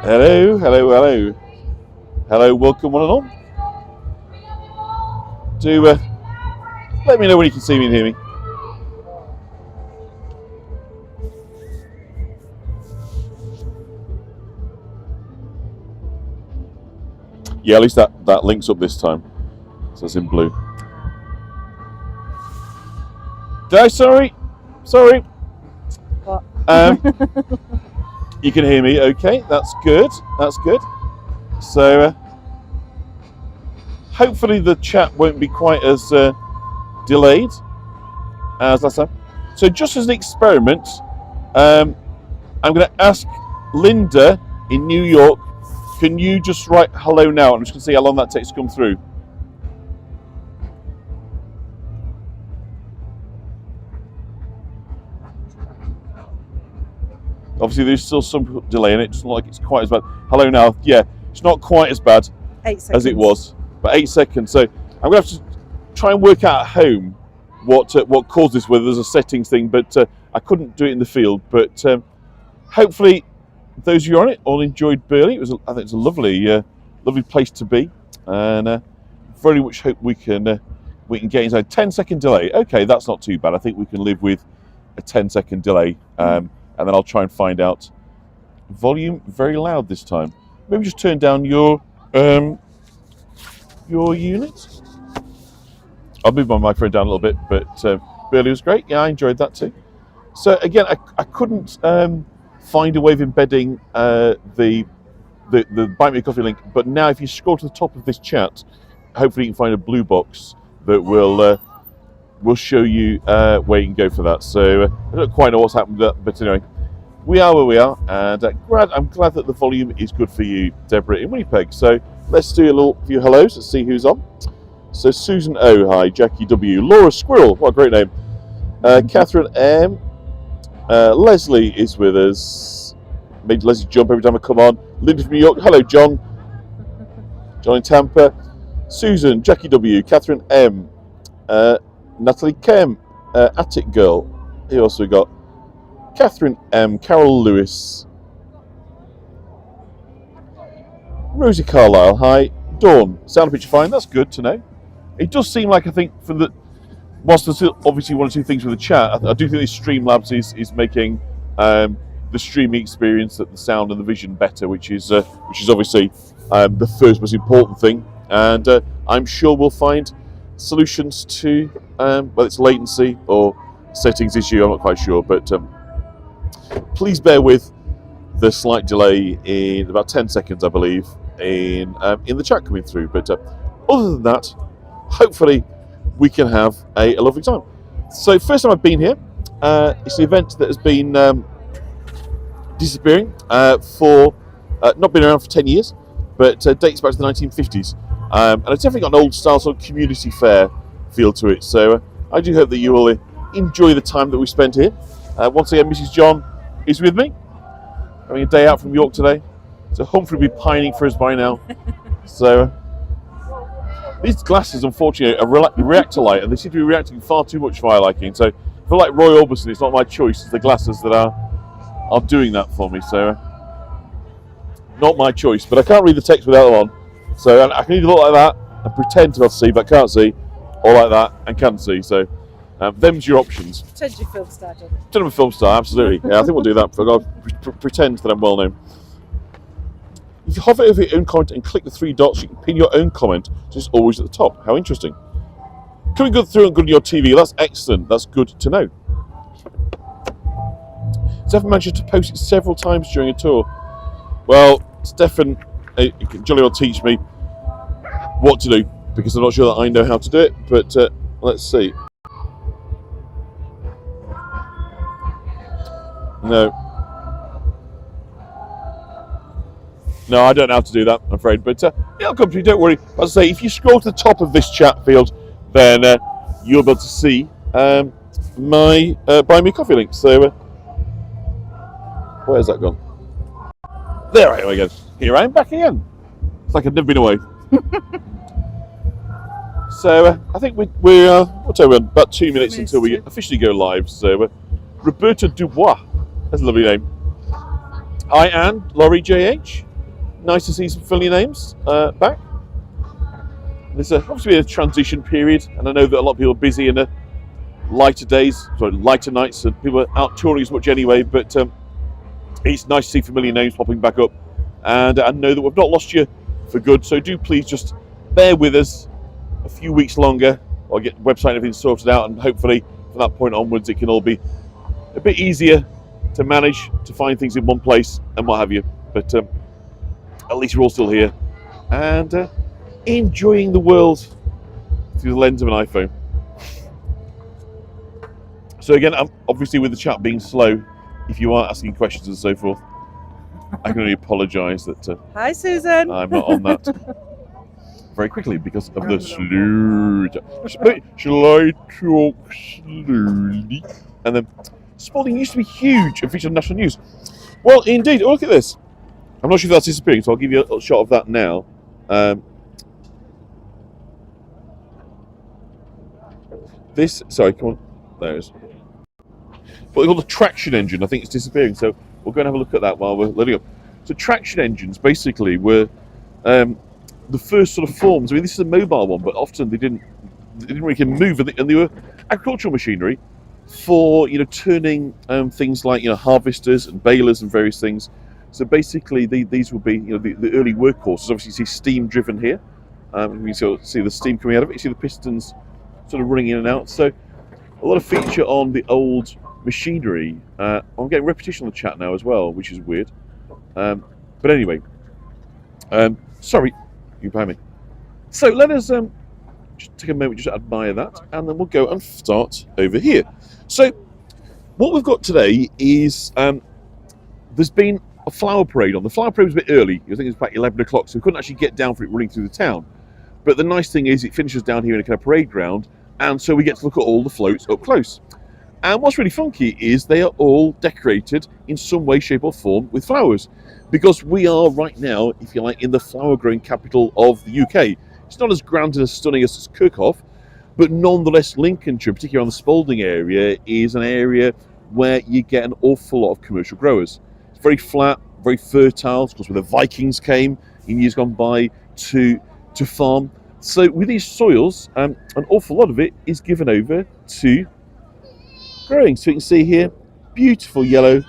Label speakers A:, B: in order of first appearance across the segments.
A: Hello, hello, hello. Hello, welcome one and all. Do let me know when you can see me and hear me. Yeah, at least that links up this time. So it's in blue. Did I? Sorry.
B: What?
A: You can hear me, okay? That's good. That's good. So hopefully the chat won't be quite as delayed as last time. So just as an experiment, I'm going to ask Linda in New York, can you just write hello now? I'm just going to see how long that takes to come through. Obviously, there's still some delay in it. It's not like it's quite as bad. Hello now. Yeah, it's not quite as bad
B: 8 seconds.
A: as it was, but 8 seconds. So I'm going to have to try and work out at home what caused this. Whether there's a settings thing, but I couldn't do it in the field. But hopefully, those of you on it all enjoyed Burley. I think it's a lovely place to be, and very much hope we can get inside. 10-second delay. Okay, that's not too bad. I think we can live with a 10-second delay. And then I'll try and find out volume very loud this time. Maybe just turn down your unit. I'll move my microphone down a little bit, but Burley was great. Yeah, I enjoyed that too. So again, I couldn't find a way of embedding the Buy Me a Coffee link, but now if you scroll to the top of this chat, hopefully you can find a blue box that will show you where you can go for that. So I don't quite know what's happened with that, but anyway, we are where we are, and I'm glad that the volume is good for you, Deborah in Winnipeg. So let's do a little few hellos. Let's see who's on. So Susan O, hi. Jackie W, Laura Squirrel, what a great name. Catherine M, Leslie is with us. Made Leslie jump every time I come on. Linda from New York, hello John. John in Tampa. Susan, Jackie W, Catherine M, Natalie Kem, Attic Girl. He also got Catherine M, Carol Lewis, Rosie Carlisle, hi. Dawn, sound picture fine, that's good to know. It does seem like, I think, whilst there's obviously one or two things with the chat, I do think this Streamlabs is making the streaming experience, the sound and the vision better, which is obviously the first most important thing. And I'm sure we'll find solutions to whether it's latency or settings issue, I'm not quite sure, but please bear with the slight delay in about 10 seconds, I believe, in the chat coming through. But other than that, hopefully we can have a lovely time. So first time I've been here, it's an event that has been disappearing for not been around for 10 years, but dates back to the 1950s. And it's definitely got an old style sort of community fair feel to it. So I do hope that you will enjoy the time that we spent here. Once again, Mrs. John is with me, having a day out from York today. So Humphrey will be pining for us by now. So these glasses, unfortunately, are reactor light, and they seem to be reacting far too much for my liking. So for like Roy Orbison, it's not my choice. It's the glasses that are doing that for me. So not my choice. But I can't read the text without them on. So I can either look like that and pretend to not see, but can't see, or like that and can see. So them's your options.
B: Pretend you're a film star, John.
A: Pretend I'm a film star, absolutely. Yeah, I think we'll do that. I've got to pretend that I'm well known. If you hover over your own comment and click the three dots, you can pin your own comment, so it's always at the top. How interesting. Coming good through and good on your TV, that's excellent. That's good to know. Stefan managed to post it several times during a tour. Well, Stefan, jolly well teach me what to do, because I'm not sure that I know how to do it, but let's see. No, I don't know how to do that, I'm afraid. But it'll come to you, don't worry. As I say, if you scroll to the top of this chat field, then you'll be able to see my Buy Me a Coffee link. So, where's that gone? There I am again. Here I am back again. It's like I've never been away. So, I think we're about 2 minutes until we officially go live. So, Roberta Dubois, that's a lovely name. Hi, Anne, Laurie JH. nice to see some familiar names back. There's obviously a transition period, and I know that a lot of people are busy in the lighter days, sorry, lighter nights, and people are out touring as much anyway, but it's nice to see familiar names popping back up, and I know that we've not lost you for good, so do please just bear with us a few weeks longer. I'll get the website and everything sorted out, and hopefully from that point onwards it can all be a bit easier to manage, to find things in one place and what have you. But at least we're all still here and enjoying the world through the lens of an iPhone. So again, obviously with the chat being slow, if you are asking questions and so forth, I can only apologise that
B: Hi, Susan.
A: I'm not on that very quickly because of the slow. Shall I talk slowly? And then Spalding used to be huge and featured on national news. Well, indeed. Oh, look at this. I'm not sure if that's disappearing, so I'll give you a shot of that now. Sorry, come on. There it is. What they call the traction engine. I think it's disappearing, so we'll go and have a look at that while we're loading up. So traction engines basically were the first sort of forms. I mean, this is a mobile one, but often they didn't really move, and they were agricultural machinery for turning things like harvesters and balers and various things. So basically, these will be the early workhorses. Obviously, you see steam driven here. You can see the steam coming out of it. You see the pistons sort of running in and out. So a lot of feature on the old machinery. I'm getting repetition on the chat now as well, which is weird. But anyway, sorry, you behind me. So let us just take a moment just to admire that, and then we'll go and start over here. So what we've got today is there's been a flower parade on. The flower parade was a bit early. I think it was about 11 o'clock, so we couldn't actually get down for it running through the town. But the nice thing is it finishes down here in a kind of parade ground, and so we get to look at all the floats up close. And what's really funky is they are all decorated in some way, shape or form with flowers, because we are right now, if you like, in the flower growing capital of the UK. It's not as grand and as stunning as Kirkhoff, but nonetheless Lincolnshire, particularly on the Spalding area, is an area where you get an awful lot of commercial growers. It's very flat, very fertile. Of course, where the Vikings came in years gone by to farm. So with these soils, an awful lot of it is given over to growing. So you can see here, beautiful yellow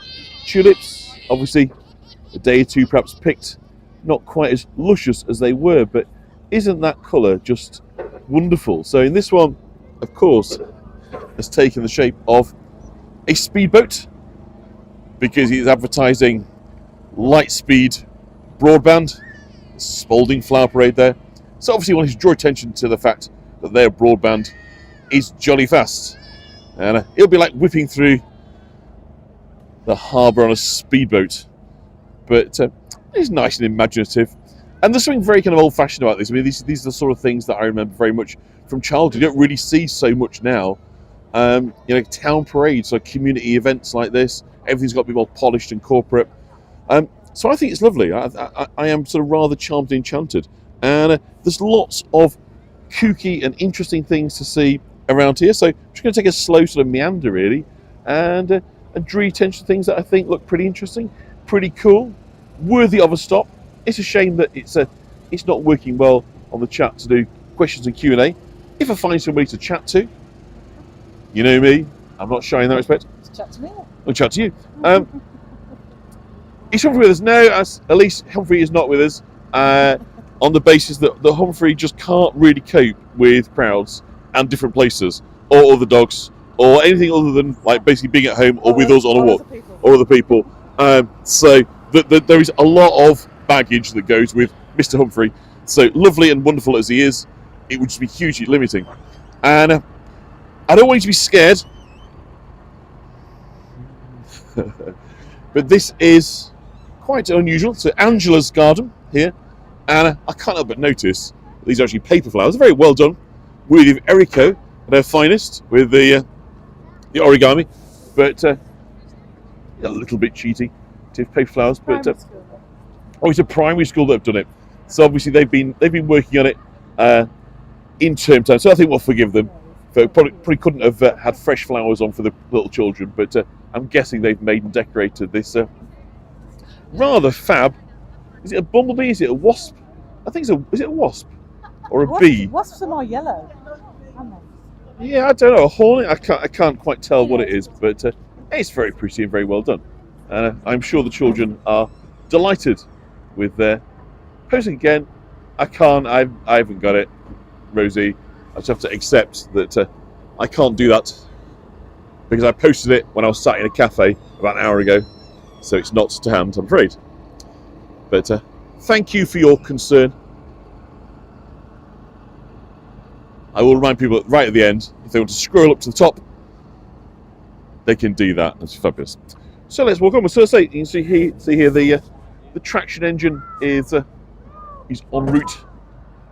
A: tulips. Obviously, a day or two perhaps picked, not quite as luscious as they were, but isn't that colour just wonderful? So in this one, of course, has taken the shape of a speedboat, because he's advertising light speed broadband. Spalding flower parade there. So obviously wanted to draw attention to the fact that their broadband is jolly fast, and it'll be like whipping through the harbour on a speedboat. But it's nice and imaginative, and there's something very kind of old-fashioned about this. I mean, these are the sort of things that I remember very much from childhood. You don't really see so much now. Town parades or community events like this, everything's got to be more polished and corporate. So I think it's lovely. I am sort of rather charmed and enchanted. And there's lots of kooky and interesting things to see around here. So I'm just going to take a slow sort of meander, really, and draw attention to things that I think look pretty interesting, pretty cool, worthy of a stop. It's a shame that it's not working well on the chat to do questions and Q&A. If I find somebody to chat to, you know me, I'm not shy in that respect.
B: Chat to me.
A: I'll chat to you. Is Humphrey with us? No, at least Humphrey is not with us, on the basis that Humphrey just can't really cope with crowds and different places, or other dogs, or anything other than like basically being at home or with us on a walk, or other people. So there is a lot of baggage that goes with Mr. Humphrey. So lovely and wonderful as he is, it would just be hugely limiting. And I don't want you to be scared, but this is quite unusual. So Angela's garden here, and I can't help but notice these are actually paper flowers. Very well done, worthy of Eriko at her finest with the origami, but a little bit cheaty to paper flowers. But it's a primary school that have done it, so obviously they've been working on it in term time. So I think we'll forgive them. So probably couldn't have had fresh flowers on for the little children, but I'm guessing they've made and decorated this rather fab Is it a bumblebee? Is it a wasp? I think is it a wasp or a
B: Wasps,
A: bee?
B: wasps are more yellow, aren't they?
A: Yeah, I don't know. A hornet? I can't quite tell what it is, but it's very pretty and very well done. I'm sure the children are delighted with their posting again. I haven't got it, Rosie. I just have to accept that I can't do that because I posted it when I was sat in a cafe about an hour ago, so it's not to hand, I'm afraid. But thank you for your concern. I will remind people right at the end, if they want to scroll up to the top, they can do that. That's fabulous. So let's walk on. So say you can see here the traction engine is en route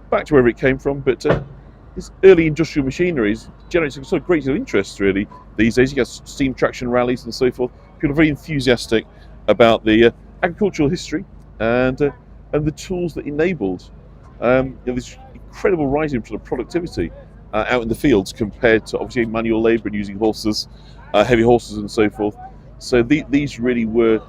A: back to wherever it came from. But this early industrial machinery is generating sort of great deal of interest really these days. You get steam traction rallies and so forth. People are very enthusiastic about the agricultural history and the tools that enabled this incredible rise in sort of productivity out in the fields compared to obviously manual labour and using horses, heavy horses and so forth. So these really were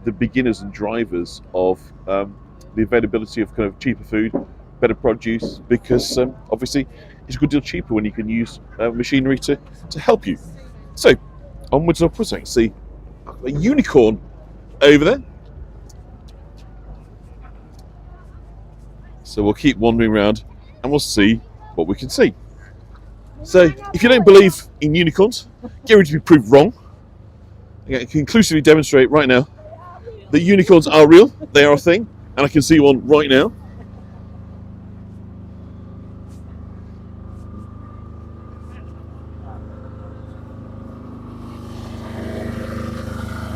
A: the beginners and drivers of the availability of kind of cheaper food, better produce, because obviously it's a good deal cheaper when you can use machinery to help you. So onwards and upwards. I can see a unicorn over there. So we'll keep wandering around and we'll see what we can see. So if you don't believe in unicorns, get ready to be proved wrong. I can conclusively demonstrate right now that unicorns are real, they are a thing, and I can see one right now.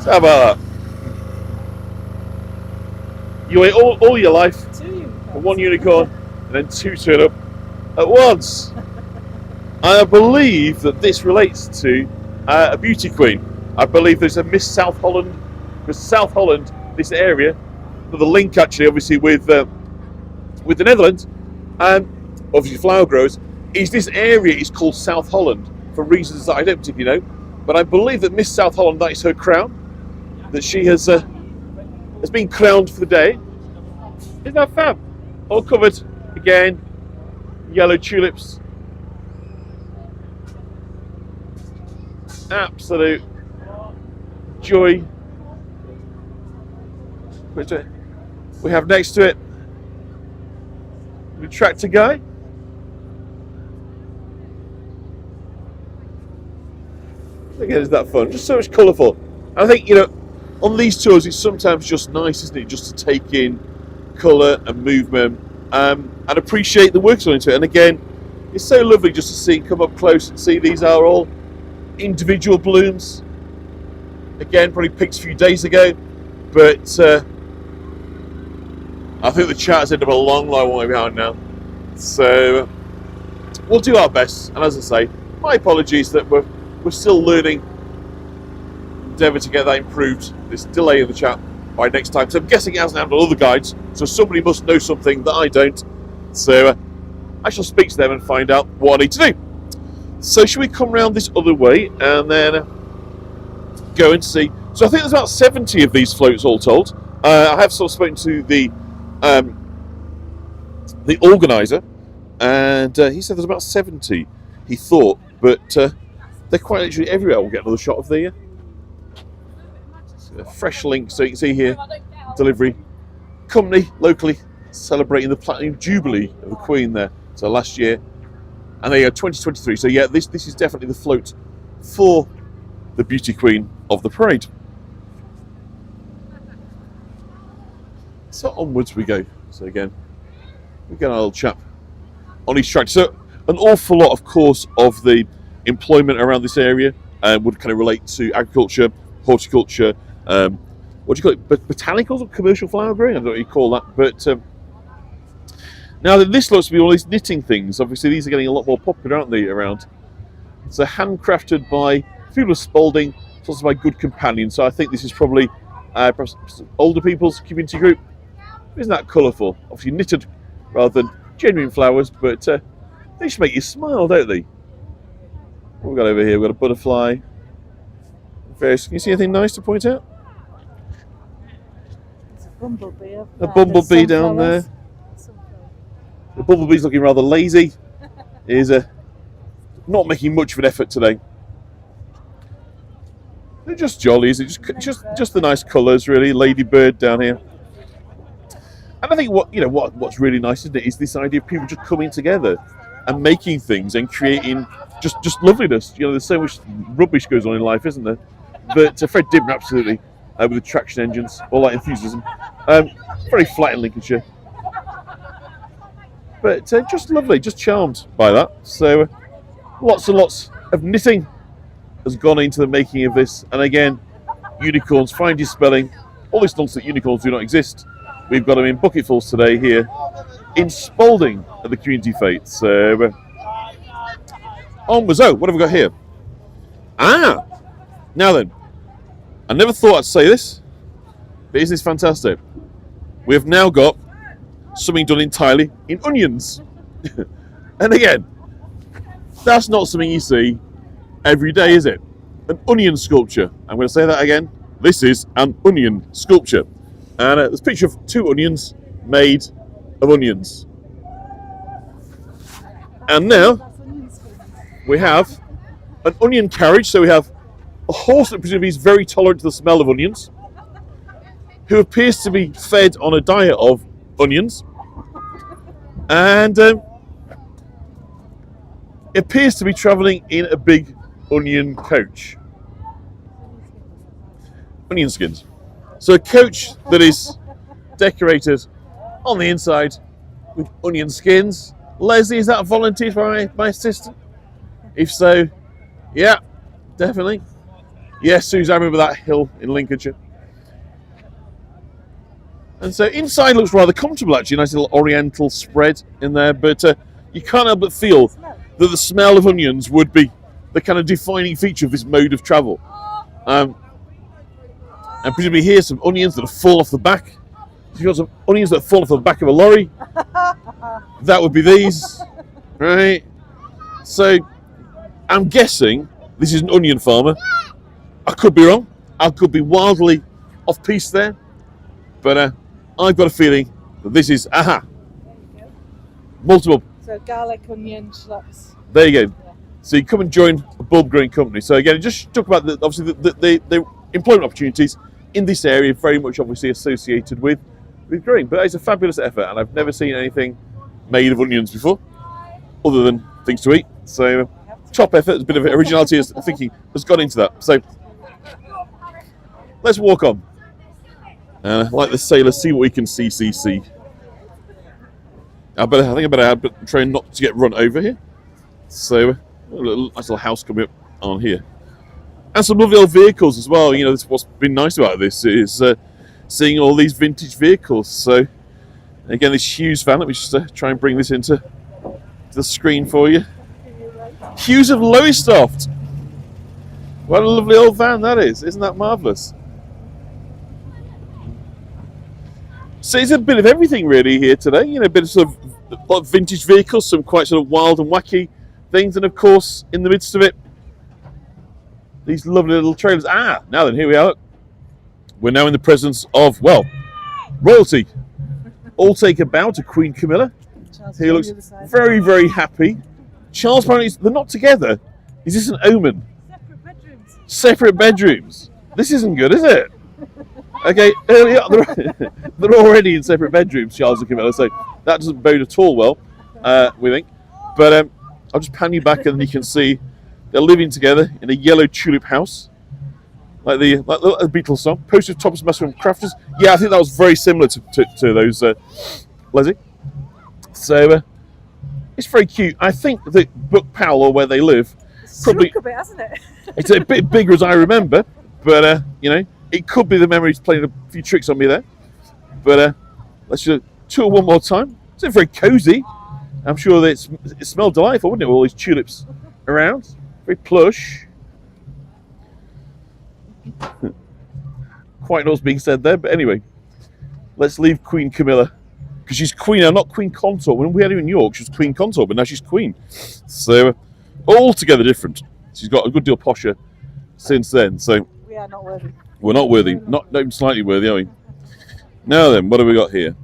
A: So how about that? You wait all your life for one unicorn and then two turn up at once. I believe that this relates to a beauty queen. I believe there's a Miss South Holland, this area, the link actually obviously with the Netherlands, and obviously flower growers, is this area is called South Holland for reasons that I don't particularly know, but I believe that Miss South Holland, that is her crown, that she has been crowned for the day. Isn't that fab? All covered again, yellow tulips. Absolute joy. Which we have next to it the tractor guy. Again, is that fun? Just so much colourful. I think, you know, on these tours it's sometimes just nice, isn't it, just to take in colour and movement and appreciate the work that's gone into it. And again, it's so lovely just to see, come up close and see these are all individual blooms. Again, probably picked a few days ago, but I think the chat has ended up a long way behind now. So we'll do our best. And as I say, my apologies that we're still learning. Endeavour to get that improved. This delay in the chat by next time. So I'm guessing it hasn't happened on other guides. So somebody must know something that I don't. So I shall speak to them and find out what I need to do. So should we come round this other way and then go and see? So I think there's about 70 of these floats all told. I have sort of spoken to the organiser, and he said there's about 70. He thought, but they're quite literally everywhere. We'll get another shot of the fresh link. So you can see here, delivery company locally celebrating the Platinum Jubilee of the Queen there. So last year. And there you go, 2023. So yeah, this is definitely the float for the beauty queen of the parade. So onwards we go. So again, we get our little chap on his tractor. So an awful lot, of course, of the employment around this area would kind of relate to agriculture, horticulture, what do you call it? Botanicals or commercial flower growing? I don't know what you call that, but. Now this looks to be all these knitting things. Obviously these are getting a lot more popular, aren't they, around? So handcrafted by people of Spalding, it's also by Good Companion. So I think this is probably perhaps older people's community group. Isn't that colourful? Obviously knitted rather than genuine flowers, but they just make you smile, don't they? What have we got over here? We've got a butterfly. Various. Can you see anything nice to point out?
B: bumblebee.
A: A bumblebee down there. The bumblebee's looking rather lazy. He's not making much of an effort today. They're just jolly, is it? Just the nice colours, really. Ladybird down here. And I think what's really nice, isn't it, is this idea of people just coming together and making things and creating just loveliness. You know, there's so much rubbish goes on in life, isn't there? But Fred Dibner, absolutely, with the traction engines, all that enthusiasm. Very flat in Lincolnshire. But just lovely, just charmed by that. So lots and lots of knitting has gone into the making of this. And again, unicorns, find your spelling. All this nonsense that unicorns do not exist. We've got them in bucketfuls today here in Spalding at the Community Fete. So onwards. Oh, what have we got here? Now then, I never thought I'd say this, but isn't this fantastic? We have now got something done entirely in onions. And again, that's not something you see every day, is it? An onion sculpture. I'm going to say that again. This is an onion sculpture. And there's a picture of 2 onions made of onions. And now we have an onion carriage. So we have a horse that presumably is very tolerant to the smell of onions, who appears to be fed on a diet of onions, and appears to be travelling in a big onion coach. Onion skins. So a coach that is decorated on the inside with onion skins. Leslie, is that volunteered by my assistant? If so, yeah, definitely. Yes, Susan, I remember that hill in Lincolnshire. And so inside looks rather comfortable, actually. Nice little oriental spread in there. But you can't help but feel that the smell of onions would be the kind of defining feature of this mode of travel. And presumably here's some onions that have fallen off the back. If you've got some onions that have fallen off the back of a lorry, that would be these, right? So I'm guessing this is an onion farmer. I could be wrong. I could be wildly off piece there. But I've got a feeling that this is, multiple.
B: So garlic, onion, shallots.
A: There you go. Yeah. So you come and join a bulb growing company. So again, just talk about the employment opportunities in this area, very much obviously associated with growing. But it's a fabulous effort, and I've never seen anything made of onions before, other than things to eat. So top effort, a bit of originality as thinking has gone into that. So let's walk on. Like the sailor, see what we can see. I think I better try not to get run over here. So nice little house coming up on here. And some lovely old vehicles as well. You know, what's been nice about this is seeing all these vintage vehicles. So again, this Hughes van, let me just try and bring this into the screen for you. Hughes of Lowestoft. What a lovely old van that is. Isn't that marvellous? So it's a bit of everything really here today. You know, a bit of sort of vintage vehicles, some quite sort of wild and wacky things, and of course, in the midst of it, these lovely little trailers. Now then, here we are. We're now in the presence of, well, royalty. All take a bow to Queen Camilla. He looks very, very happy. Charles, apparently, they're not together. Is this an omen?
B: Separate bedrooms.
A: Separate bedrooms. This isn't good, is it? Okay, early on, they're already in separate bedrooms, Charles and Camilla, so that doesn't bode at all well, we think. But I'll just pan you back and you can see they're living together in a yellow tulip house, like the Beatles song. Post of Thomas Master and Crafters. Yeah, I think that was very similar to those, Leslie. So it's very cute. I think that Buck Powell, or where they live, probably
B: a bit, hasn't it? It's
A: a bit bigger as I remember, but you know. It could be the memories playing a few tricks on me there. But let's just tour one more time. It's very cosy. I'm sure that it smelled delightful, wouldn't it, with all these tulips around? Very plush. Quite knows being said there, but anyway. Let's leave Queen Camilla. Because she's queen now, not Queen Consort. When we had her in York, she was Queen Consort, but now she's queen. So, altogether different. She's got a good deal posher since then. So
B: we are not worthy.
A: We're not worthy. Not even slightly worthy, are we? Now then, what have we got here?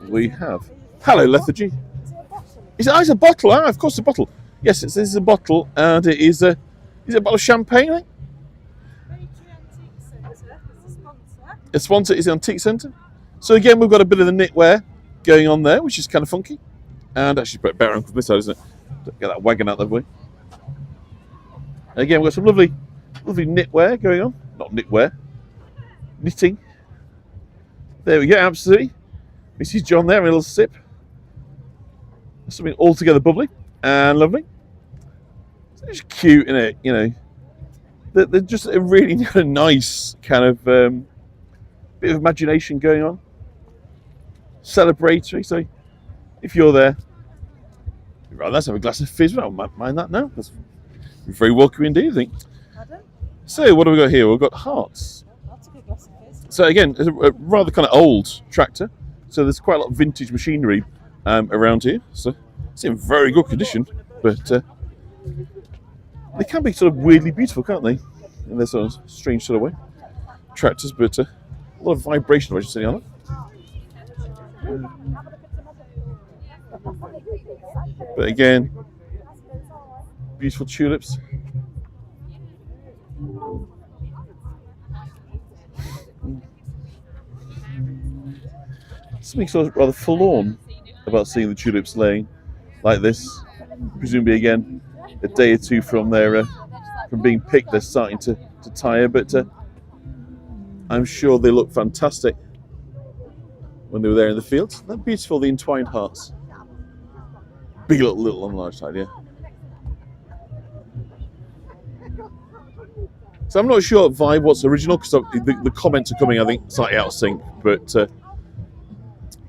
A: We have... Hello, Lethargy. Is it a bottle? Ah, of course, a bottle. Yes, this is a bottle, and it is a... Is it a bottle of champagne, I think? A sponsor is the Antique Centre. So again, we've got a bit of the knitwear going on there, which is kind of funky. And actually, put it better on this side, isn't it? Get that wagon out of the way. Again, we've got some lovely knitwear going on. Not knitwear. Knitting. There we go, absolutely. Mrs. John there, a little sip. Something altogether bubbly and lovely. It's cute, isn't it? You know, they're just a really nice kind of bit of imagination going on. Celebratory. So if you're there, right, let's have a glass of fizz. I don't mind that now. That's very welcome indeed, I think. So what have we got here? We've got hearts.
B: That's a good glass of fizz.
A: So again, it's a rather kind of old tractor. So there's quite a lot of vintage machinery around here. So it's in very good condition, but they can be sort of weirdly beautiful, can't they? In their sort of strange sort of way. Tractors, but a lot of vibration, I should say, on it. But again, beautiful tulips. Something sort of rather forlorn about seeing the tulips laying like this. Presumably, again, a day or two from their from being picked, they're starting to tire, but I'm sure they look fantastic when they were there in the field. They're beautiful, the entwined hearts. Big little on the large side, yeah. So I'm not sure vibe what's original, because the comments are coming, I think, slightly out of sync, but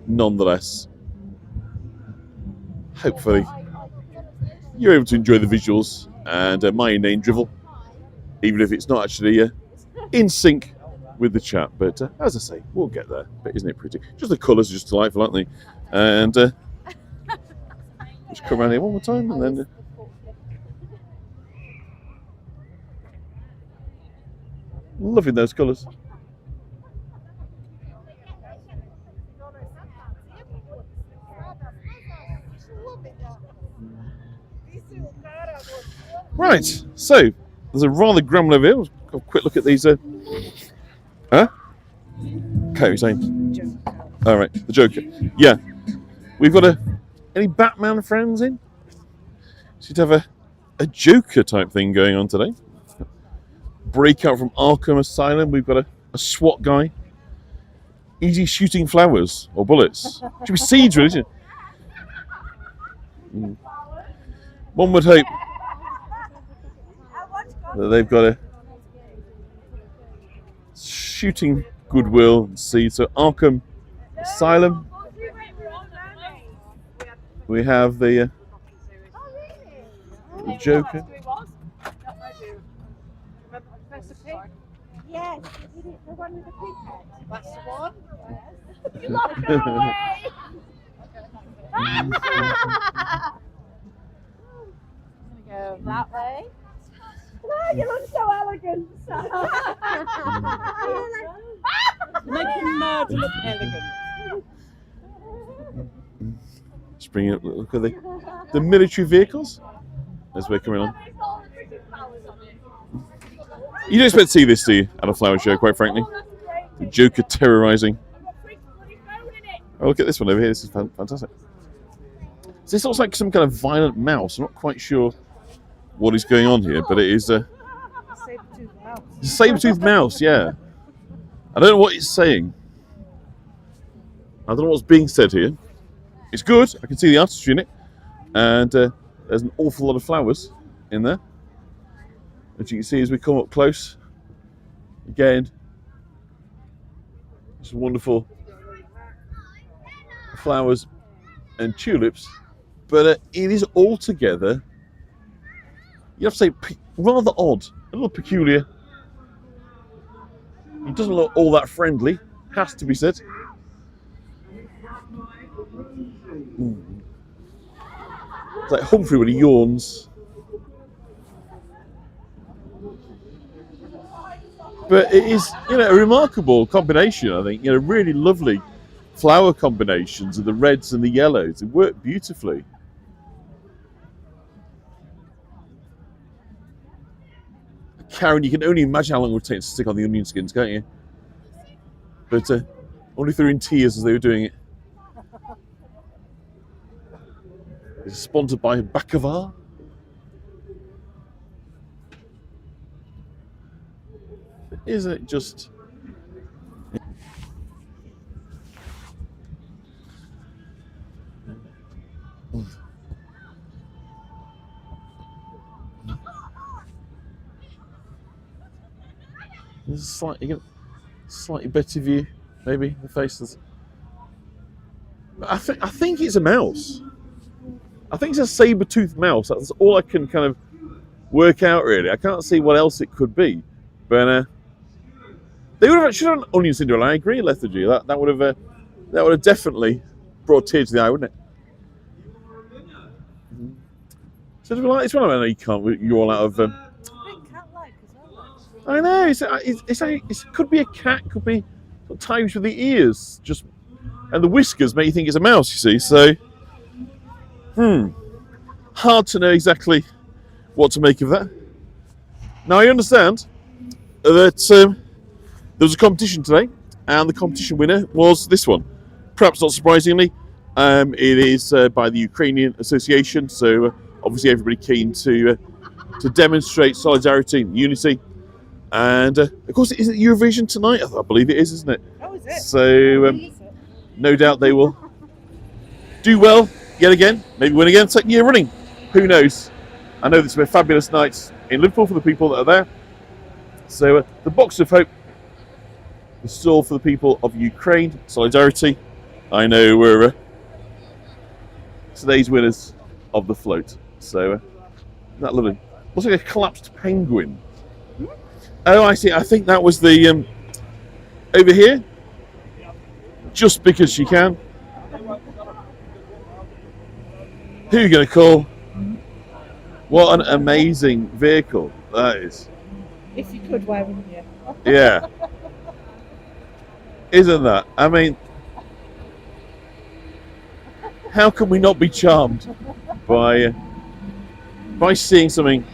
A: nonetheless, hopefully you're able to enjoy the visuals and my inane drivel, even if it's not actually in sync with the chat. But as I say, we'll get there. But isn't it pretty? Just the colours are just delightful, aren't they? And just come around here one more time, and then loving those colours. Right, so there's a rather grumble over here. Let's have a quick look at these. Huh? Okay, you're saying? All right, the Joker. Yeah, we've got any Batman friends in? Seem to have a Joker type thing going on today. Breakout from Arkham Asylum. We've got a SWAT guy. Easy shooting flowers or bullets. Should be seeds, really, isn't it? One would hope that they've got a shooting goodwill and seed. So Arkham Asylum. We have the Joker.
C: Yes, the one with the pig head. That's the one.
B: You lost it away! Go that way.
C: No, you look so elegant.
B: Making murder look elegant.
A: Just bring it. Look at the military vehicles as we're coming on. You don't expect to see this, do you, at a flower show, quite frankly? The Joker terrorising. Oh, look at this one over here. This is fantastic. So this looks like some kind of violent mouse. I'm not quite sure what is going on here, but it is a saber-toothed mouse, yeah. I don't know what it's saying. I don't know what's being said here. It's good. I can see the artistry in it. And there's an awful lot of flowers in there. As you can see as we come up close, again, some wonderful flowers and tulips, but it is altogether, you have to say, rather odd, a little peculiar. It doesn't look all that friendly, has to be said. It's like Humphrey when he yawns. But it is, a remarkable combination, I think. Really lovely flower combinations of the reds and the yellows. It worked beautifully. Karen, you can only imagine how long it would take to stick on the onion skins, can't you? But only if they're in tears as they were doing it. It's sponsored by Baklava. Isn't it just... There's a slightly better view, maybe, the faces. I think it's a mouse. I think it's a saber-toothed mouse. That's all I can kind of work out, really. I can't see what else it could be. But they should have an onion Cinderella. I agree, lethargy. That would have definitely brought tears to the eye, wouldn't it? So it's one of them. You can't. You're all out of.
B: Cat-like as well.
A: I know. It could be a cat. Could be times with the ears, and the whiskers make you think it's a mouse. You see, so hard to know exactly what to make of that. Now I understand that there was a competition today, and the competition winner was this one. Perhaps not surprisingly, it is by the Ukrainian Association. So obviously everybody keen to demonstrate solidarity and unity. And of course, is it Eurovision tonight? I believe it is, isn't it?
B: Oh, is it?
A: So no doubt they will do well yet again. Maybe win again, second year running. Who knows? I know this will be a fabulous night in Liverpool for the people that are there. So the Box of Hope, the stall for the people of Ukraine, solidarity. I know we're today's winners of the float. So isn't that lovely? Looks like a collapsed penguin. Oh, I see. I think that was the over here. Just because she can. Who are you going to call? What an amazing vehicle that is.
B: If you could, why wouldn't you?
A: Yeah. Isn't that? I mean, how can we not be charmed by seeing something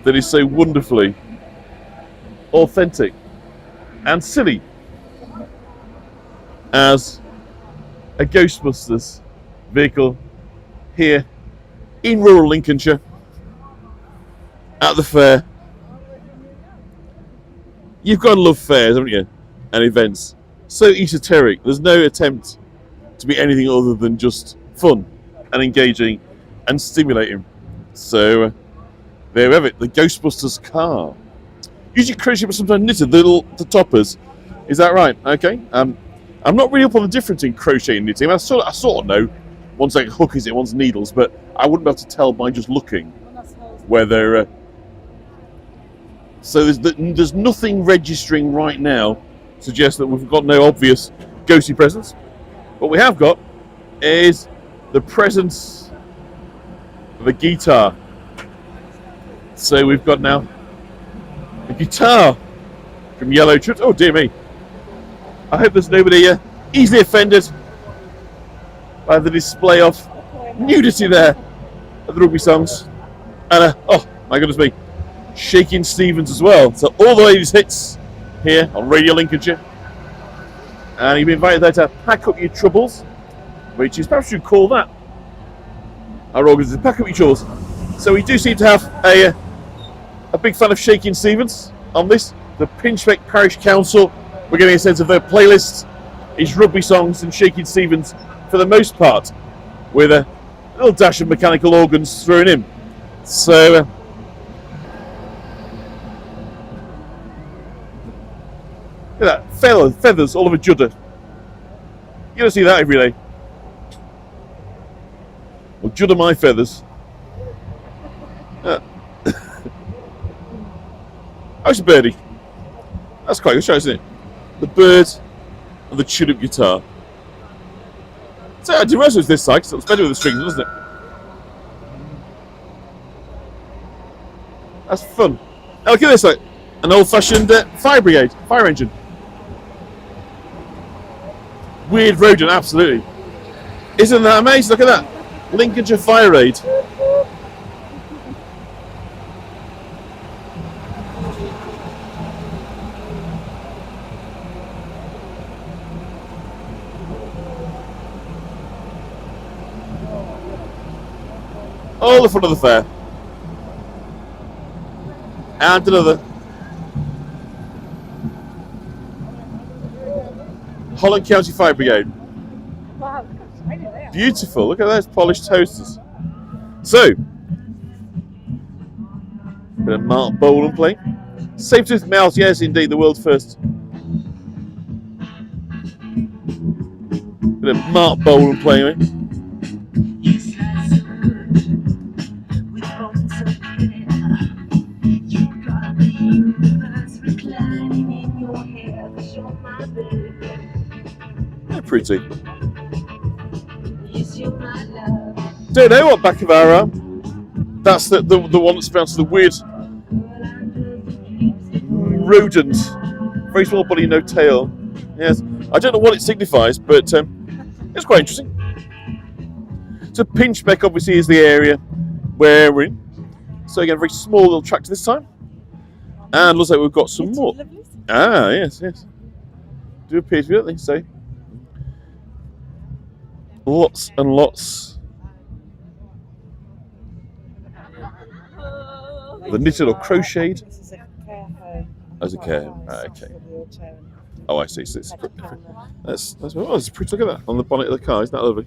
A: that is so wonderfully authentic and silly as a Ghostbusters vehicle here in rural Lincolnshire at the fair. You've got to love fairs, haven't you? And events. So esoteric. There's no attempt to be anything other than just fun and engaging and stimulating. So there we have it, the Ghostbusters car. Usually crochet, but sometimes knitted, the toppers. Is that right? Okay. I'm not really up on the difference in crochet and knitting. I sort of know. One's like hook, is it? One's needles, but I wouldn't be able to tell by just looking whether. So there's nothing registering right now suggests that we've got no obvious ghosty presence. What we have got is the presence of a guitar. So we've got now a guitar from Yellow Trips. Oh dear me. I hope there's nobody easily offended by the display of nudity there at the rugby songs. And oh my goodness me, Shaking Stevens as well. So all the ladies' hits here on Radio Lincolnshire. And you've been invited there to pack up your troubles, which is perhaps you call that our organism, pack up your troubles. So we do seem to have a big fan of Shaking Stevens on this. The Pinchbeck Parish Council, we're getting a sense of their playlist is rugby songs and Shaking Stevens for the most part, with a little dash of mechanical organs thrown in. So look at that, feathers all over Judder. You don't see that every day. Well, Judder my feathers. How's the birdie? That's quite a good show, isn't it? The bird and the Tulip guitar. So I didn't realise it was this side, because it was better with the strings, wasn't it? That's fun. Now look at this, like, An old-fashioned fire brigade, fire engine. Weird rodent, absolutely. Isn't that amazing? Look at that. Lincolnshire Fire Aid. All the front of the fair. And another. Holland County Fire Brigade.
B: Wow, look how shiny they are.
A: Beautiful. Look at those polished toasters. So, bit of Mark Bolan playing. Saber-toothed mouse, yes, indeed, the world's first. Bit of Mark Bolan playing. They're pretty. Don't know what back of our arm. That's the one that's found to the weird rodent. Very small body, no tail. Yes. I don't know what it signifies, but it's quite interesting. So Pinchbeck obviously is the area where we're in. So again, a very small little tractor this time. And looks like we've got some more. Ah, yes, yes. Do appear to be, don't they? So lots and lots. The knitted or crocheted.
B: This is a care home.
A: As a care home. Ah, okay. Oh, I see. So it's that's pretty. Look at that on the bonnet of the car. Isn't that lovely?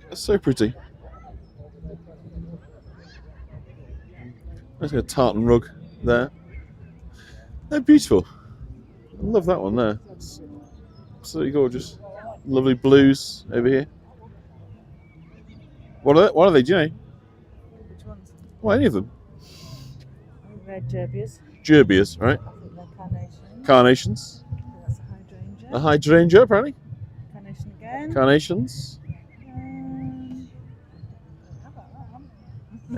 A: That's so pretty. There's a tartan rug there. They're beautiful. I love that one there. It's absolutely gorgeous. Lovely blues over here. What are they? Do you know?
B: Which ones?
A: Well, any of them.
B: Red gerbias.
A: Gerbias, right?
B: I think they're carnations.
A: Carnations.
B: I think that's a hydrangea.
A: A hydrangea, apparently.
B: Carnation again.
A: Carnations.
B: How about that one?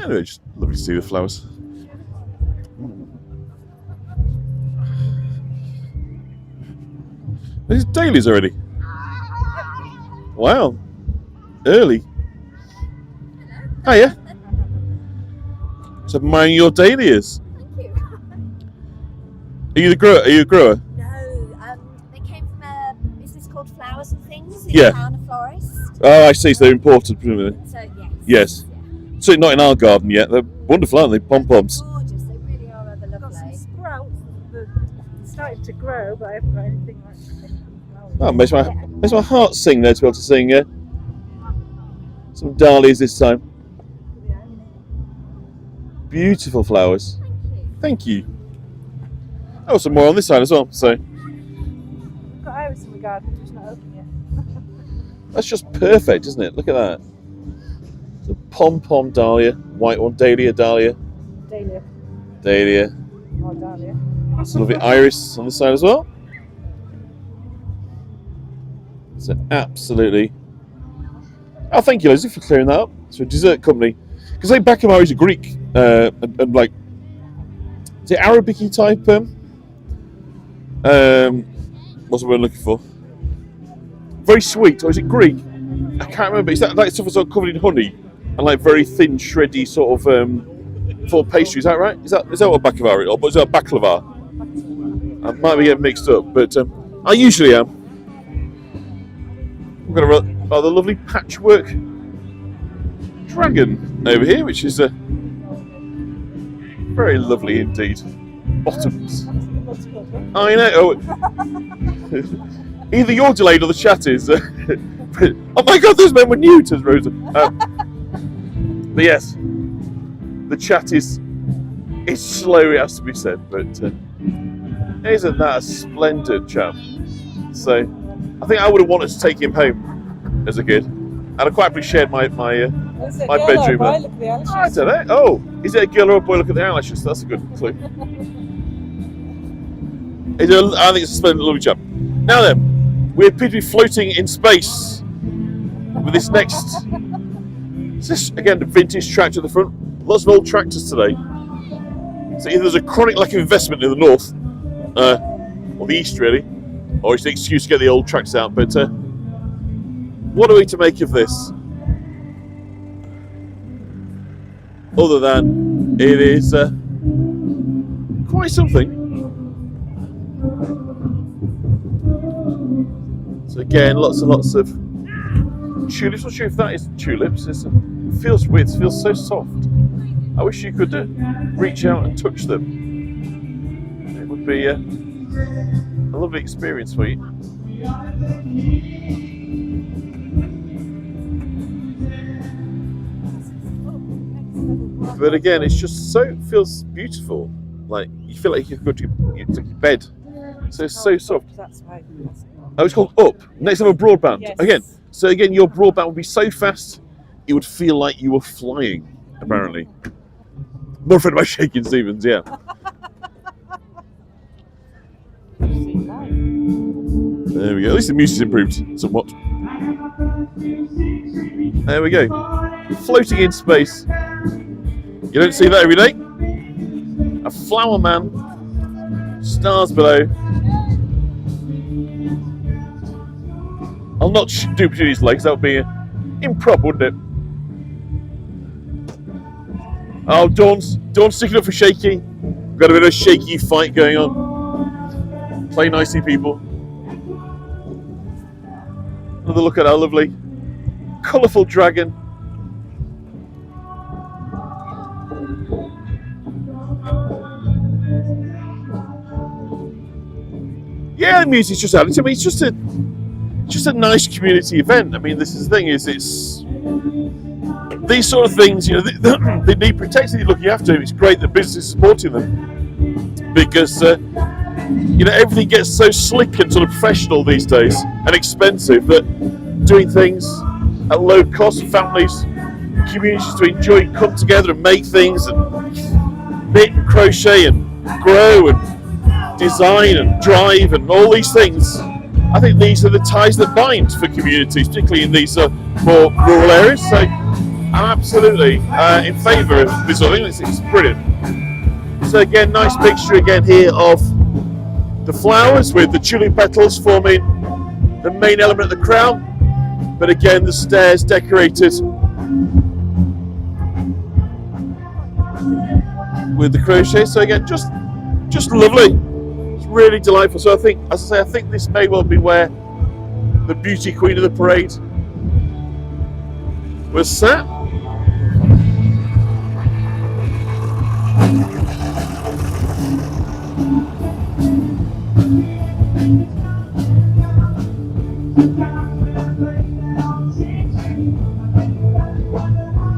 A: Anyway, just lovely to see the flowers. There's dailies already. Wow. Early. Hiya. So admiring your dahlias.
C: Thank you.
A: Are you the grower? Are you a grower?
C: No, they came from a business called Flowers and Things in
A: Yeah.
C: town, a florist.
A: Oh, I see. So they're imported, presumably.
C: So
A: Yes.
C: Yeah.
A: So not in our garden yet. They're wonderful, aren't they? Pom-poms.
C: Gorgeous, they really are rather
B: I've got some
C: lovely.
B: sprouts that started to grow, but I haven't got anything like flowers.
A: Oh, makes my heart sing there to be able to sing some dahlias this time. Beautiful flowers. Thank you. Oh, some more on this side as well. So
B: I've got iris in the garden, it's just not open yet.
A: that's just perfect, isn't it? Look at that. It's a pom-pom dahlia, white one, dahlia.
B: Dahlia.
A: Dahlia.
B: Oh, dahlia.
A: It's a lovely iris on this side as well. So absolutely. Oh, thank you, Leslie, for clearing that up. It's a dessert company. Because like Bakamar is a Greek and like, is it Arabic-y type? What's the word I'm looking for? Very sweet, or is it Greek? I can't remember. Is that like stuff that's all covered in honey and like very thin, shreddy sort of pastry? Is that right? Is that what Bakamar is, or is that baklava? I might be getting mixed up, but I usually am. We've got a rather lovely patchwork dragon over here, which is very lovely indeed. Bottoms. I know. Oh, either you're delayed or the chat is. Oh my God, those men were new, says Rosa. But yes, the chat is slow, it has to be said, but isn't that a splendid chap? So I think I would have wanted to take him home as a kid, and I quite happily shared my bedroom.
B: Boy, look at the eyelashes.
A: I don't know. Oh, is it a girl or a boy? Look at the eyelashes. That's a good clue. I think it's a splendid, lovely chap. Now then, we appear to be floating in space with this next Is this again the vintage tractor at the front? Lots of old tractors today. So either there's a chronic lack of investment in the north, or the east really, or it's an excuse to get the old tractors out. But what are we to make of this? Other than it is quite something. So again, lots and lots of tulips. Not sure if that is tulips. It feels weird. It feels so soft. I wish you could reach out and touch them. It would be a lovely experience for you. But again, it's just feels beautiful. Like you feel like you could go to your bed. So it's so soft.
B: That's right.
A: Oh, it's called Up. Next level broadband.
B: Yes.
A: Again. So again, your broadband would be so fast, it would feel like you were flying. Apparently. More afraid about shaking Stevens. Yeah. There we go. At least the music's improved somewhat. There we go. Floating in space. You don't see that every day. A flower man. Stars below. I'll not do between his legs. That would be improper, wouldn't it? Oh, Dawn's sticking up for Shaky. Got a bit of a shaky fight going on. Play nicely, people. Another look at our lovely, colourful dragon. Yeah, the music's just added. I mean, it's just a nice community event. I mean, this is the thing, is it's these sort of things, you know, they need protecting, they need looking after. It's great that business is supporting them because you know, everything gets so slick and sort of professional these days and expensive that doing things at low cost, families, communities to enjoy, come together and make things and knit and crochet and grow and design and drive and all these things. I think these are the ties that bind for communities, particularly in these more rural areas. So I'm absolutely in favour of this sort of thing. It's brilliant. So again, nice picture again here of the flowers with the tulip petals forming the main element of the crown. But again, the stairs decorated with the crochet. So again, just lovely. Really delightful. So I think, as I say, I think this may well be where the beauty queen of the parade was sat.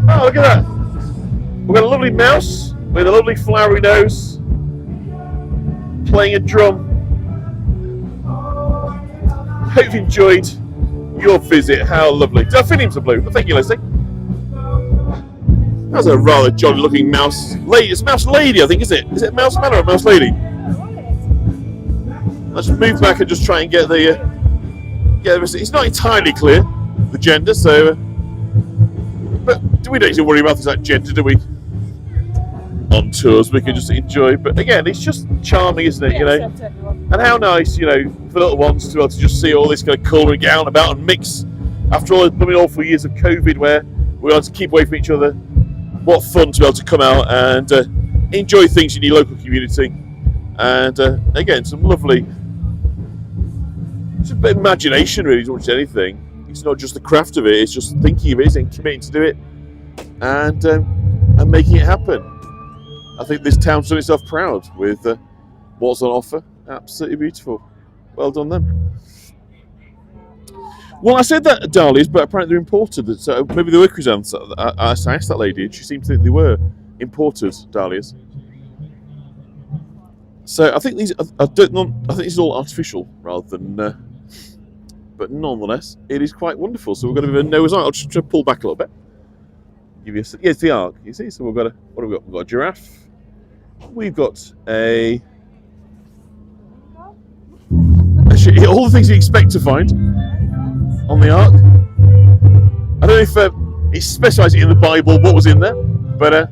A: Oh, look at that. We've got a lovely mouse with a lovely flowery nose playing a drum. Hope you enjoyed your visit. How lovely. Did I fit into blue? Thank you, Leslie. That's a rather jolly looking mouse lady. It's a mouse lady, I think, is it? Is it a mouse man or a mouse lady? Let's move back and just try and get the it's not entirely clear, the gender, so but we don't need to worry about that gender, do we? On tours, we can just enjoy. But again, it's just charming, isn't it? You know, and how nice, you know, for little ones to be able to just see all this kind of colour and get out and about and mix. After all the awful years of COVID, where we had to keep away from each other, what fun to be able to come out and enjoy things in your local community. And again, some lovely, it's a bit of imagination, really, as much as anything. It's not just the craft of it; it's just thinking of it and committing to do it, and making it happen. I think this town's done itself proud with what's on offer. Absolutely beautiful. Well done them. Well, I said that dahlias, but apparently they're imported. So maybe they were chrysanthemums. I asked that lady, and she seemed to think they were imported dahlias. So I think these. I think this is all artificial rather than. But nonetheless, it is quite wonderful. So we've got a bit of a Noah's Ark. I'll just try to pull back a little bit. Give you it's the Ark. You see. So we've got what have we got? We've got a giraffe. We've got actually all the things you expect to find on the Ark. I don't know if it specifies in the Bible what was in there, but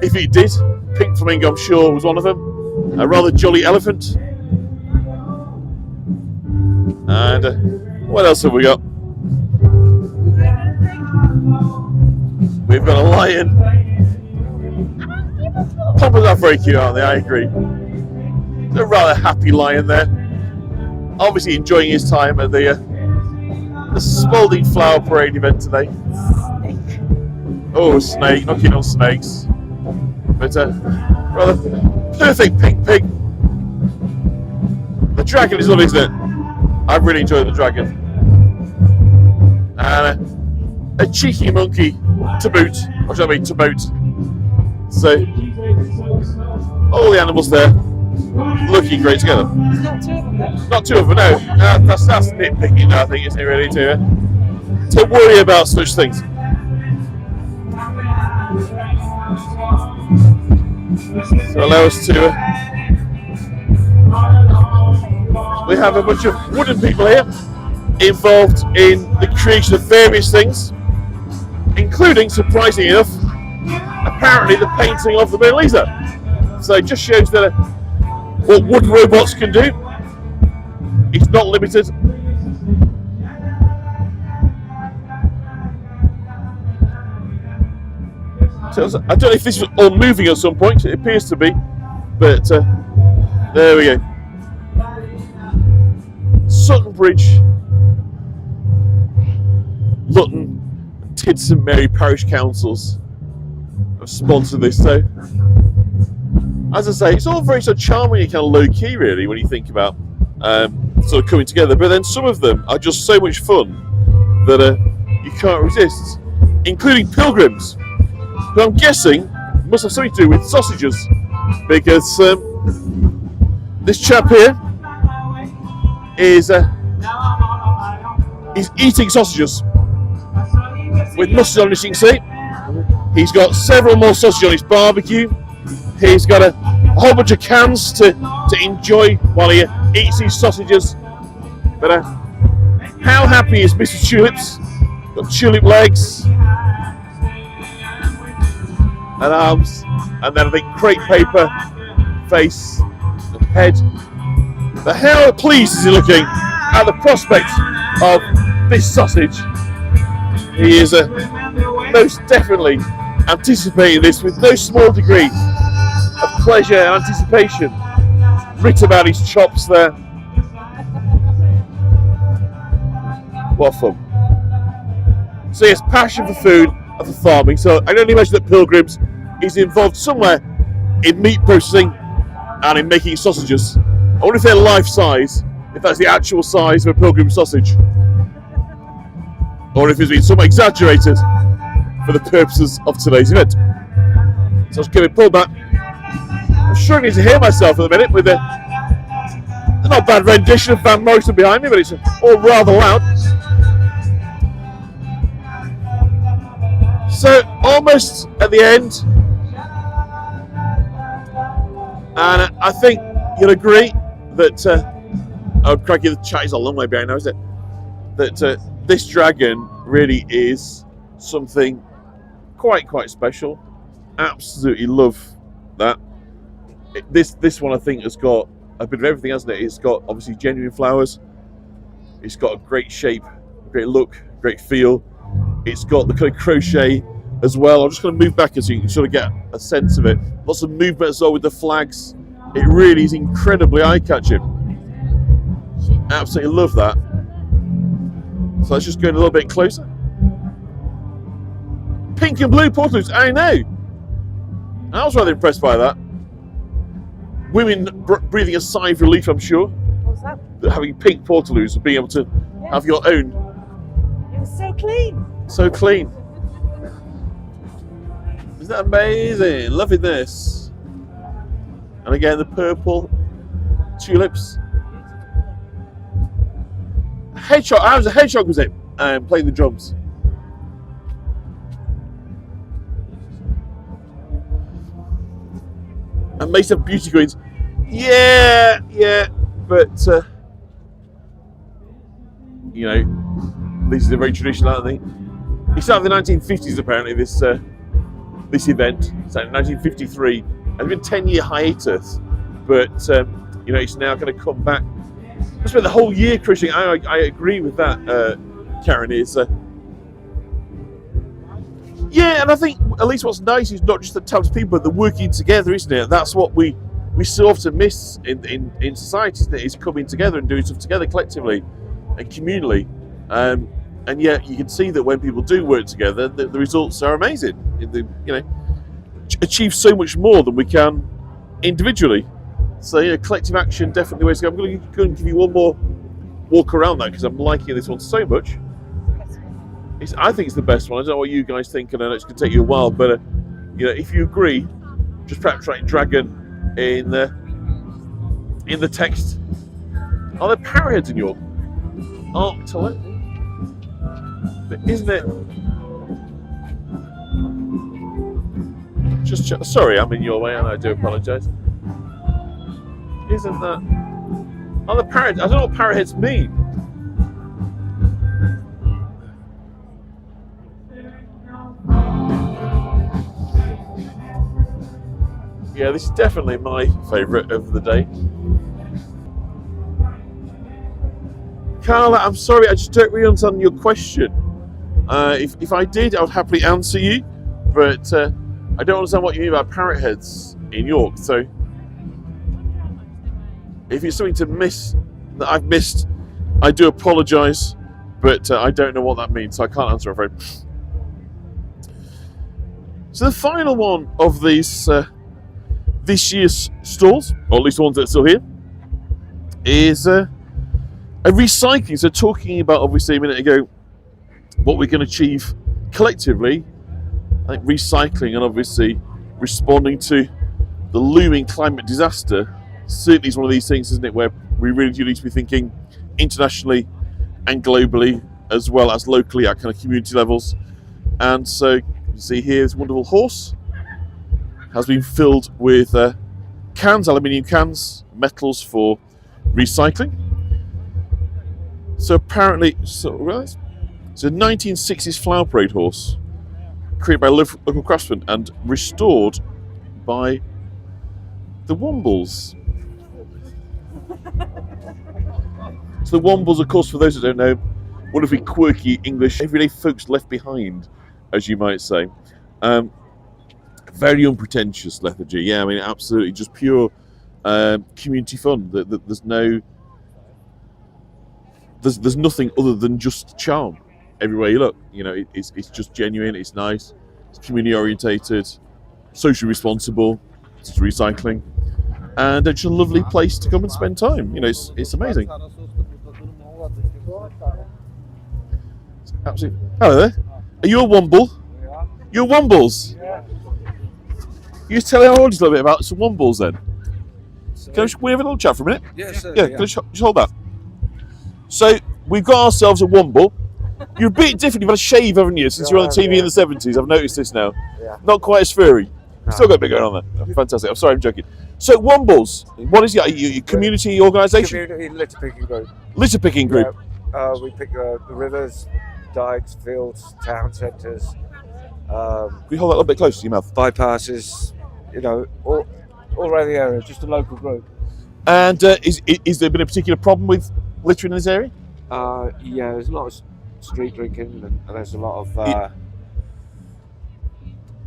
A: if it did, pink flamingo, I'm sure, was one of them. A rather jolly elephant. And what else have we got? We've got a lion. Poppers are very cute, aren't they? I agree. There's a rather happy lion there. Obviously enjoying his time at the Spalding Flower Parade event today. Oh, snake, knocking on snakes. But rather perfect pink pig. The dragon is lovely, isn't it? I've really enjoyed the dragon. And a cheeky monkey to boot. Or shall I mean to boot. So, all the animals there looking great together.
B: Not two of them though.
A: Not two of them, no. That's nitpicking, I think, isn't it, really, to worry about such things. So allow us to... we have a bunch of wooden people here involved in the creation of various things, including, surprisingly enough, apparently the painting of the Mona Lisa. So it just shows that what wood robots can do. It's not limited. So I don't know if this was all moving at some point. It appears to be, but there we go. Sutton Bridge, Luton, Tid St Mary Parish Councils have sponsored this. So, as I say, it's all very sort of charming and kind of low key, really, when you think about sort of coming together. But then some of them are just so much fun that you can't resist, including pilgrims, who I'm guessing must have something to do with sausages, because this chap here is eating sausages with mustard on it, you can see. He's got several more sausages on his barbecue. He's got a whole bunch of cans to enjoy while he eats these sausages. But how happy is Mr. Tulips? Got tulip legs and arms, and then I think crepe paper, face, and head. But how pleased is he looking at the prospect of this sausage? He is most definitely anticipating this with no small degree of pleasure and anticipation. Writ about his chops there. What fun. So yes, passion for food and for farming. So I can only imagine that Pilgrims is involved somewhere in meat processing and in making sausages. I wonder if they're life size, if that's the actual size of a Pilgrim sausage. Or if it's been somewhat exaggerated for the purposes of today's event. So let's give it pull back. I'm struggling to hear myself at the minute with a not bad rendition of Van Morrison behind me, but it's all rather loud. So almost at the end, and I think you'll agree that oh crikey, the chat is a long way behind now, isn't it? That this dragon really is something quite special. Absolutely love that. This one I think has got a bit of everything, hasn't it? It's got obviously genuine flowers. It's got a great shape, great look, great feel. It's got the kind of crochet as well. I'm just going to move back so you can sort of get a sense of it. Lots of movement as well with the flags. It really is incredibly eye-catching. Absolutely love that. So let's just go in a little bit closer. Pink and blue portaloos, I know. I was rather impressed by that. Women breathing a sigh of relief, I'm sure.
B: What's that?
A: That having pink portaloos and being able to have your own.
B: It was so clean.
A: So clean. Isn't that amazing? Loving this. And again, the purple tulips. Hedgehog. I was a hedgehog, was it? Playing the drums. And Mesa Beauty Queens. Yeah, but you know, these are very traditional, aren't they? It started in the 1950s apparently, this event. So in 1953. It's been a 10-year hiatus, but you know, it's now going to come back. I spent the whole year crocheting. I agree with that, Karen, is yeah, and I think at least what's nice is not just the types of people, but the working together, isn't it? That's what we so often miss in society, isn't it? Is coming together and doing stuff together collectively and communally. And yet you can see that when people do work together, the results are amazing. You know, achieve so much more than we can individually. So yeah, collective action definitely the way to go. I'm going to go and give you one more walk around that because I'm liking this one so much. I think it's the best one. I don't know what you guys think, and I know it's going to take you a while, but you know, if you agree, just perhaps write dragon in the text. Are there parrotheads in York? Oh, Tulip. But isn't it? Sorry, I'm in your way, and I do apologise. Isn't that? Are the parrotheads? I don't know what parrotheads mean. Yeah, this is definitely my favourite of the day. Carla, I'm sorry, I just don't really understand your question. If I did, I would happily answer you, but I don't understand what you mean by parrot heads in York. So, if it's something to miss that I've missed, I do apologise, but I don't know what that means, so I can't answer, I'm afraid. So the final one of these this year's stalls, or at least the ones that are still here, is a recycling. So talking about, obviously a minute ago, what we can achieve collectively, I think recycling and obviously responding to the looming climate disaster certainly is one of these things, isn't it, where we really do need to be thinking internationally and globally as well as locally at kind of community levels. And so you see here this wonderful horse has been filled with cans, aluminium cans, metals for recycling. So apparently, it's a 1960s flower parade horse created by a local craftsman and restored by the Wombles. So the Wombles, of course, for those who don't know, wonderfully quirky English everyday folks left behind, as you might say. Very unpretentious lethargy. Yeah, I mean, absolutely, just pure community fun. There's nothing other than just charm everywhere you look. You know, it's just genuine. It's nice. It's community orientated, socially responsible. It's recycling, and it's a lovely place to come and spend time. You know, it's amazing. It's absolutely. Hello there. Are you a Womble?
D: Yeah.
A: You're Wombles.
D: Yeah.
A: You tell our audience a little bit about some Wombles then. Can we have a little chat for a minute?
D: Yes, sir.
A: Yeah, can I just hold that? So, we've got ourselves a Womble. You're a bit different, you've had a shave, haven't you, since you were on the TV in the 70s. I've noticed this now.
D: Yeah.
A: Not quite as furry.
D: No.
A: Still got a bit going on there. Oh, fantastic. I'm sorry, I'm joking. So, Wombles, what is your community organisation?
D: Community litter picking group.
A: Litter picking group.
D: Yeah. We pick the rivers, dikes, fields, town centres.
A: Can you hold that a little bit closer to your mouth?
D: Bypasses, you know, all around the area, just a local group.
A: And is there been a particular problem with littering in this area?
D: Yeah, there's a lot of street drinking and there's a lot of...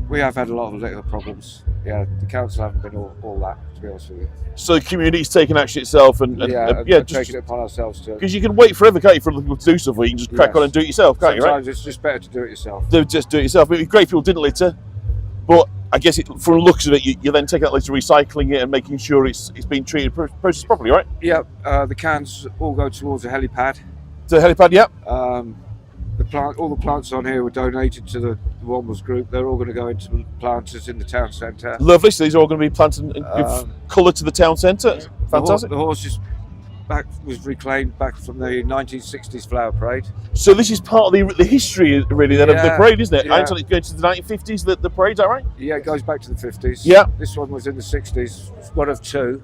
D: we have had a lot of litter problems. Yeah, the council haven't been all that, to be honest with you.
A: So the community's taken action itself and
D: just taking it upon ourselves to...
A: Because you can wait forever, can't you, for other people to do stuff, or you can just crack on and do it yourself, can't you, right?
D: Sometimes it's just better to do it yourself.
A: Just do it yourself. It'd be great if people didn't litter, but I guess from the looks of it, you then take that litter, recycling it and making sure it's being treated, processed properly, right?
D: Yeah, the cans all go towards a helipad.
A: To the helipad, yeah.
D: All the plants on here were donated to the Wombles group. They're all going to go into planters in the town centre.
A: Lovely. So these are all going to be planted and give colour to the town centre. Fantastic.
D: The horse was reclaimed back from the 1960s flower parade.
A: So this is part of the history, really, then, of the parade, isn't it?
D: Yeah.
A: I understand it's going to the 1950s, the parade, is that right?
D: Yeah, it goes back to the 50s.
A: Yeah.
D: This one was in the 60s. It's one of two.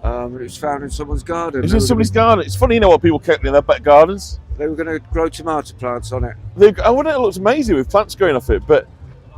D: It was found in someone's garden.
A: It's in somebody's garden. It's funny, you know, what people kept in their back gardens.
D: They were going to grow tomato plants on it.
A: I wouldn't it looks amazing with plants growing off it. But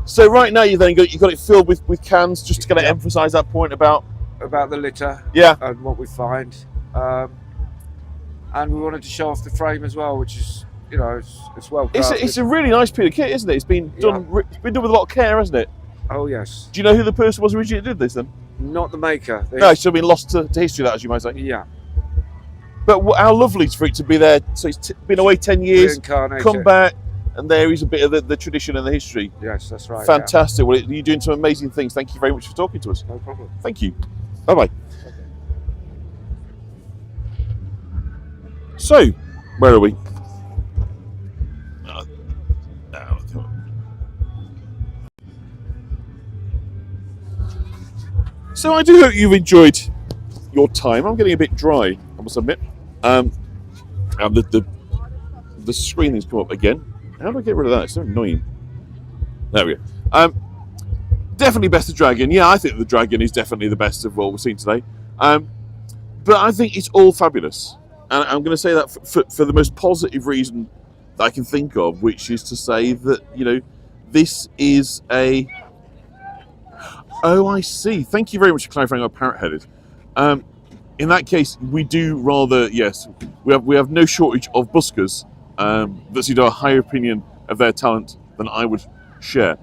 A: so right now you've got it filled with cans, just to kind of emphasise that point about
D: the litter.
A: Yeah.
D: And what we find. And we wanted to show off the frame as well, which is, you know, it's well crafted.
A: It's a really nice piece of kit, isn't it? It's been done. It's been done with a lot of care, hasn't it?
D: Oh yes.
A: Do you know who the person was originally that did this then?
D: Not the maker.
A: No, it's still been lost to history, that, as you might say.
D: Yeah.
A: But how lovely for it to be there. So it's been away 10 years, come back, and there is a bit of the tradition and the history.
D: Yes, that's right.
A: Fantastic. Well, you're doing some amazing things. Thank you very much for talking to us.
D: No problem.
A: Thank you. Bye-bye. Okay. So, where are we? So I do hope you've enjoyed your time. I'm getting a bit dry, I must admit. And the screen has come up again. How do I get rid of that? It's so annoying. There we go. Definitely best of dragon. Yeah, I think the dragon is definitely the best of what we've seen today. But I think it's all fabulous. And I'm going to say that for the most positive reason that I can think of, which is to say that, you know, this is a... Oh, I see. Thank you very much for clarifying about parrot-headed. In that case, we do rather, yes, we have no shortage of buskers that seem to have a higher opinion of their talent than I would share.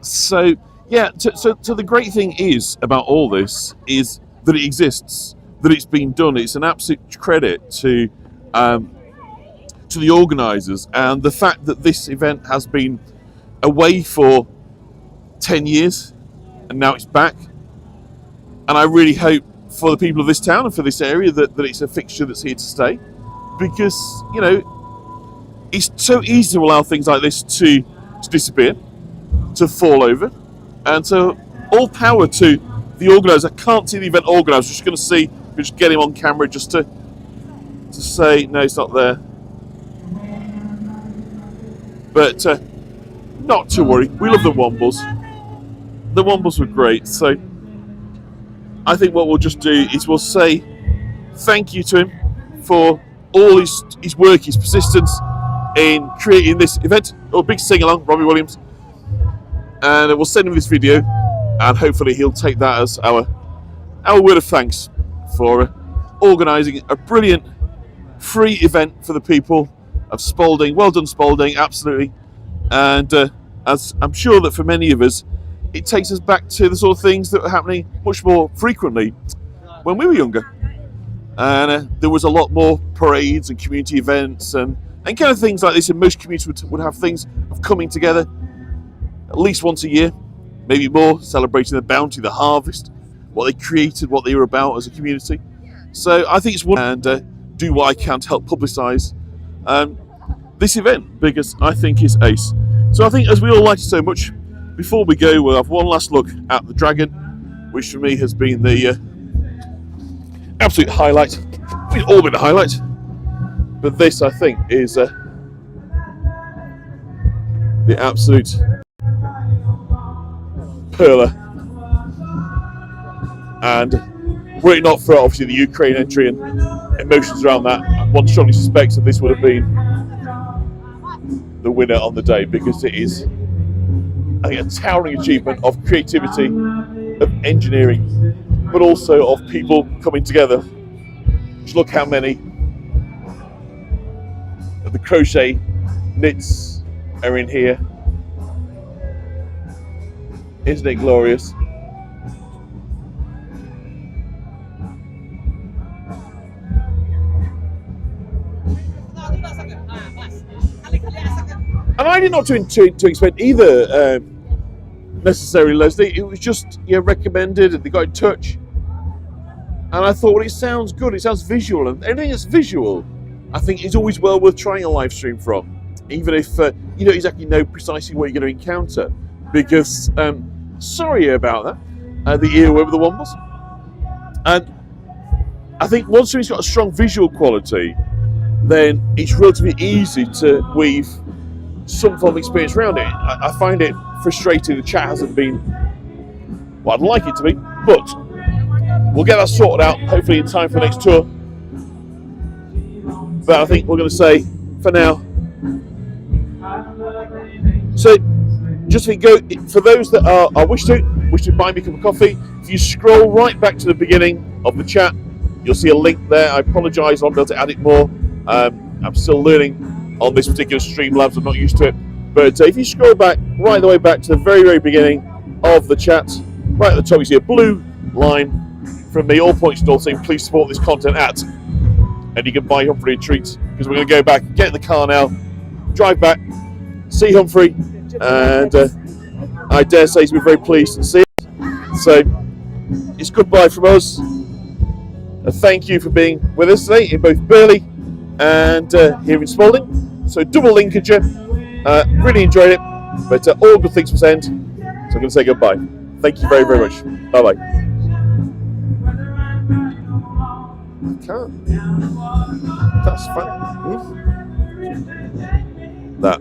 A: So, yeah, so the great thing is about all this is that it exists, that it's been done. It's an absolute credit to the organisers, and the fact that this event has been away for 10 years and now it's back. And I really hope for the people of this town and for this area that it's a fixture that's here to stay, because, you know, it's so easy to allow things like this to disappear, to fall over, and so all power to the organiser. I can't see the event organiser. Just going to see, just get him on camera just to say no, it's not there. But not to worry, we love the Wombles. The Wombles were great, so I think what we'll just do is we'll say thank you to him for all his work, his persistence in creating this event. A big sing-along, Robbie Williams. And we'll send him this video, and hopefully he'll take that as our word of thanks for organising a brilliant free event for the people of Spalding. Well done, Spalding, absolutely. And as I'm sure that for many of us, it takes us back to the sort of things that were happening much more frequently when we were younger. And there was a lot more parades and community events and kind of things like this, and most communities would have things of coming together at least once a year, maybe more, celebrating the bounty, the harvest, what they created, what they were about as a community. So I think it's one, and do what I can to help publicise this event, because I think it's ace. So I think, as we all like it so much, before we go, we'll have one last look at the dragon, which for me has been the absolute highlight. It's all been a highlight, but this, I think, is the absolute perler. And were it not for obviously the Ukraine entry and emotions around that, one strongly suspects that this would have been the winner on the day, because it is, I think, a towering achievement of creativity, of engineering, but also of people coming together. Just look how many of the crochet knits are in here. Isn't it glorious? And I did not to expect either necessarily, Leslie. It was just recommended, and they got in touch. And I thought, well, it sounds good. It sounds visual, and anything that's visual, I think, is always well worth trying a live stream from, even if you don't exactly know precisely what you're going to encounter. Because sorry about that, the earworm of the Wombles. And I think once something's got a strong visual quality, then it's relatively easy to weave some form of experience around it. I find it frustrating the chat hasn't been what I'd like it to be, but we'll get that sorted out hopefully in time for the next tour. But I think we're going to say for now. So, just for those that are wish to buy me a cup of coffee, if you scroll right back to the beginning of the chat, you'll see a link there. I apologise, I'll be able to add it more. I'm still learning on this particular Streamlabs. I'm not used to it. But if you scroll back right the way back to the very, very beginning of the chat, right at the top you see a blue line from me, all points to all, saying please support this content at, and you can buy Humphrey a treat, because we're going to go back, get in the car now, drive back, see Humphrey, and I dare say he's been very pleased to see it. So it's goodbye from us. Thank you for being with us today in both Burley and here in Spalding. So double linkage, really enjoyed it, but all good things must end. So I'm going to say goodbye. Thank you very, very much. Bye bye. Can't. That's fine. That.